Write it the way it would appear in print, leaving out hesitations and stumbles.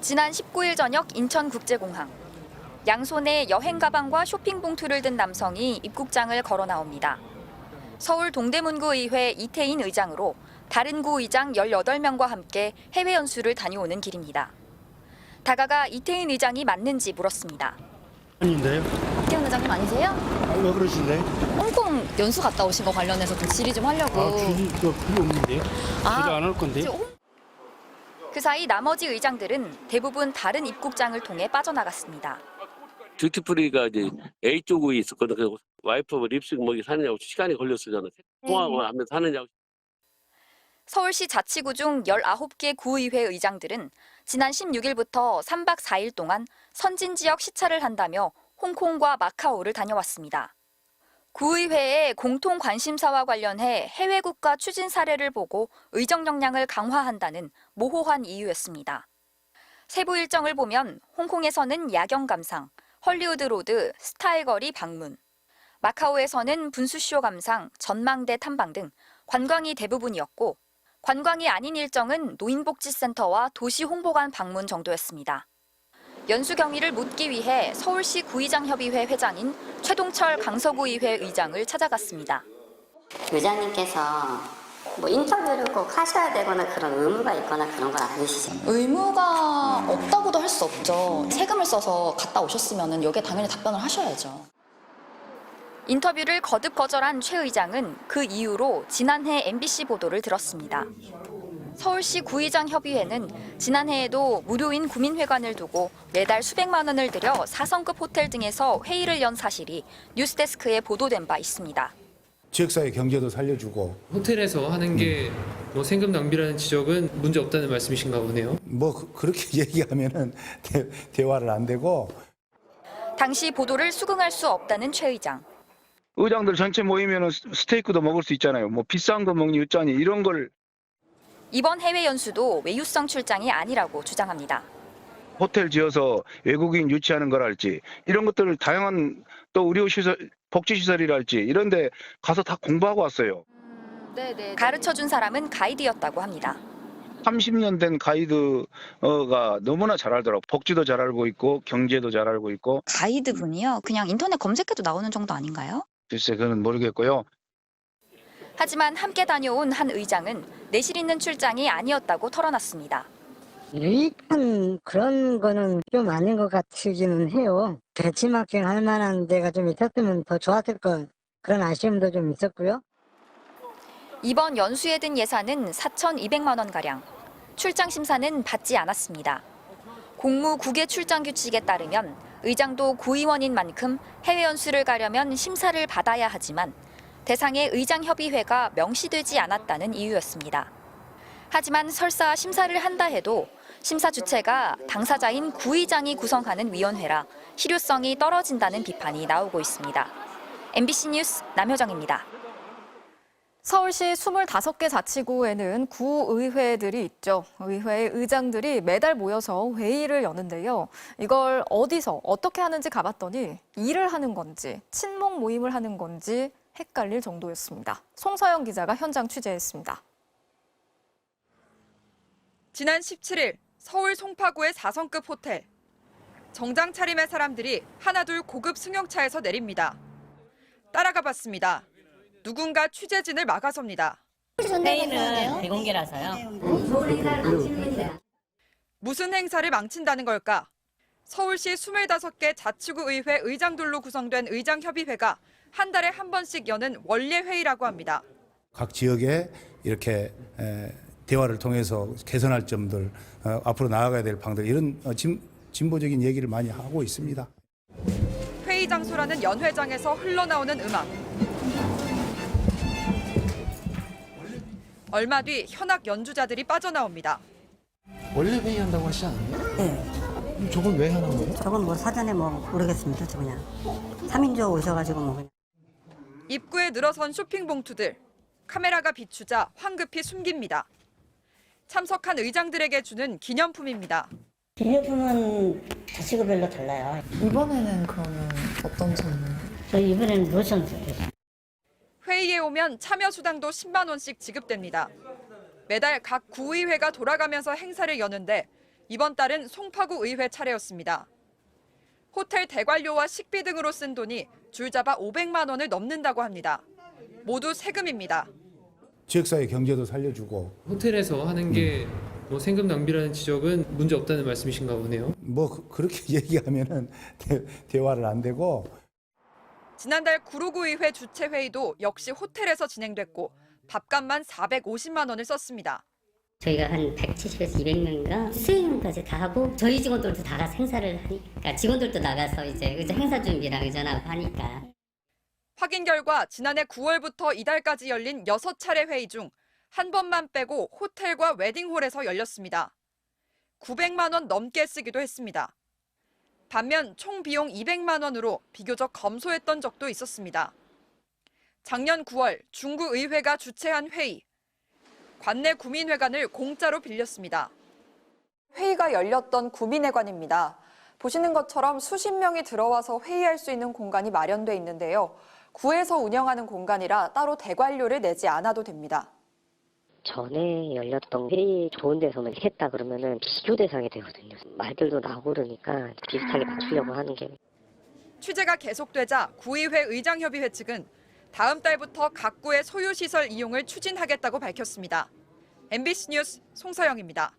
지난 19일 저녁 인천국제공항. 양손에 여행 가방과 쇼핑 봉투를 든 남성이 입국장을 걸어 나옵니다. 서울 동대문구 의회 이태인 의장으로 다른 구 의장 18명과 함께 해외 연수를 다녀오는 길입니다. 다가가 이태인 의장이 맞는지 물었습니다. 아닌데요? 이태인 의장님 아니세요? 왜 그러신데? 홍콩 연수 갔다 오신 거 관련해서 좀 질의 좀 하려고. 필요 없는데요? 질의 안 할 건데요? 그 사이 나머지 의장들은 대부분 다른 입국장을 통해 빠져나갔습니다. 듀티프리가 이제 A 쪽에 있었거든. 그래서 와이프 립스틱 먹이 사느냐고 시간이 걸렸었잖아. 통화하고 하면서 사느냐고. 서울시 자치구 중 19개 구의회 의장들은 지난 16일부터 3박 4일 동안 선진 지역 시찰을 한다며 홍콩과 마카오를 다녀왔습니다. 구의회의 공통 관심사와 관련해 해외 국가 추진 사례를 보고 의정 역량을 강화한다는 모호한 이유였습니다. 세부 일정을 보면 홍콩에서는 야경 감상, 헐리우드 로드, 스타일 거리 방문, 마카오에서는 분수쇼 감상, 전망대 탐방 등 관광이 대부분이었고 관광이 아닌 일정은 노인복지센터와 도시홍보관 방문 정도였습니다. 연수 경위를 묻기 위해 서울시 구의장협의회 회장인 최동철 강서구의회 의장을 찾아갔습니다. 의장님께서 인터뷰를 꼭 하셔야 되거나 그런 의무가 있거나 그런 건 아니시죠? 의무가 없다고도 할 수 없죠. 세금을 써서 갔다 오셨으면 여기에 당연히 답변을 하셔야죠. 인터뷰를 거듭 거절한 최 의장은 그 이유로 지난해 MBC 보도를 들었습니다. 서울시 구의장 협의회는 지난해에도 무료인 구민회관을 두고 매달 수백만 원을 들여 4성급 호텔 등에서 회의를 연 사실이 뉴스데스크에 보도된 바 있습니다. 지역사회 경제도 살려주고 호텔에서 하는 게 세금 낭비라는 지적은 문제 없다는 말씀이신가 보네요. 그렇게 얘기하면은 대화를 안 되고. 당시 보도를 수긍할 수 없다는 최 의장. 의장들 전체 모이면은 스테이크도 먹을 수 있잖아요. 비싼 거 먹니 어쩌니 이런 걸. 이번 해외 연수도 외유성 출장이 아니라고 주장합니다. 호텔 지어서 외국인 유치하는 거랄지 이런 것들을 다양한 또 의료시설, 복지시설이랄지 이런 데 가서 다 공부하고 왔어요. 가르쳐준 사람은 가이드였다고 합니다. 30년 된 가이드가 너무나 잘 알더라고. 복지도 잘 알고 있고 경제도 잘 알고 있고. 가이드분이요? 그냥 인터넷 검색해도 나오는 정도 아닌가요? 글쎄 그건 모르겠고요. 하지만 함께 다녀온 한 의장은 내실 있는 출장이 아니었다고 털어놨습니다. 유익한 그런 거는 좀 아닌 것 같기는 해요. 대치마킹 할 만한 데가 좀 있었으면 더 좋았을 것, 그런 아쉬움도 좀 있었고요. 이번 연수에 든 예산은 4,200만 원가량. 출장 심사는 받지 않았습니다. 공무 국외 출장 규칙에 따르면 의장도 구의원인 만큼 해외 연수를 가려면 심사를 받아야 하지만 대상의 의장협의회가 명시되지 않았다는 이유였습니다. 하지만 설사 심사를 한다 해도 심사 주체가 당사자인 구의장이 구성하는 위원회라 실효성이 떨어진다는 비판이 나오고 있습니다. MBC 뉴스 남효정입니다. 서울시 25개 자치구에는 구의회들이 있죠. 의회의 의장들이 매달 모여서 회의를 여는데요. 이걸 어디서 어떻게 하는지 가봤더니 일을 하는 건지 친목 모임을 하는 건지 헷갈릴 정도였습니다. 송서영 기자가 현장 취재했습니다. 지난 17일 서울 송파구의 4성급 호텔. 정장 차림의 사람들이 하나둘 고급 승용차에서 내립니다. 따라가 봤습니다. 누군가 취재진을 막아섭니다. 회의는 비공개라서요. 무슨 행사를 망친다는 걸까? 서울시 25개 자치구 의회 의장들로 구성된 의장협의회가 한 달에 한 번씩 여는 원례 회의라고 합니다. 각 지역에 이렇게 대화를 통해서 개선할 점들, 앞으로 나아가야 될 방들 이런 진보적인 얘기를 많이 하고 있습니다. 회의 장소라는 연회장에서 흘러나오는 음악. 얼마 뒤 현악 연주자들이 빠져나옵니다. 원래 회의한다고 하시지 않았나요? 네. 저건 왜 하는 거예요? 저건 사전에 모르겠습니다. 저 그냥 3인조 오셔가지고 그냥. 입구에 늘어선 쇼핑 봉투들. 카메라가 비추자 황급히 숨깁니다. 참석한 의장들에게 주는 기념품입니다. 기념품은 자치구별로 달라요. 이번에는 그러면 어떤 선물? 저희 이번에는 로션 드려요. 회의에 오면 참여 수당도 10만 원씩 지급됩니다. 매달 각 구의회가 돌아가면서 행사를 여는데 이번 달은 송파구 의회 차례였습니다. 호텔 대관료와 식비 등으로 쓴 돈이 줄잡아 500만 원을 넘는다고 합니다. 모두 세금입니다. 지역사회 경제도 살려주고 호텔에서 하는 게 뭐 세금 낭비라는 지적은 문제 없다는 말씀이신가 보네요. 뭐 그렇게 얘기하면은 대화를 안 되고. 지난달 구로구 의회 주최 회의도 역시 호텔에서 진행됐고 밥값만 450만 원을 썼습니다. 저희가 한 170에서 200명인가 수행까지 다 하고 저희 직원들도 다 가서 행사를 하니까 직원들도 나가서 이제 의자 행사 준비랑 의전하고 하니까. 확인 결과 지난해 9월부터 이달까지 열린 6차례 회의 중 한 번만 빼고 호텔과 웨딩홀에서 열렸습니다. 900만 원 넘게 쓰기도 했습니다. 반면 총 비용 200만 원으로 비교적 검소했던 적도 있었습니다. 작년 9월 중구의회가 주최한 회의. 관내 구민회관을 공짜로 빌렸습니다. 회의가 열렸던 구민회관입니다. 보시는 것처럼 수십 명이 들어와서 회의할 수 있는 공간이 마련돼 있는데요. 구에서 운영하는 공간이라 따로 대관료를 내지 않아도 됩니다. 전에 열렸던 회의 좋은 데서만 했다 그러면은 비교 대상이 되거든요. 말들도 나오고 그러니까 비슷하게 맞추려고 하는 게. 취재가 계속되자 구의회 의장협의회 측은 다음 달부터 각 구의 소유시설 이용을 추진하겠다고 밝혔습니다. MBC 뉴스 송서영입니다.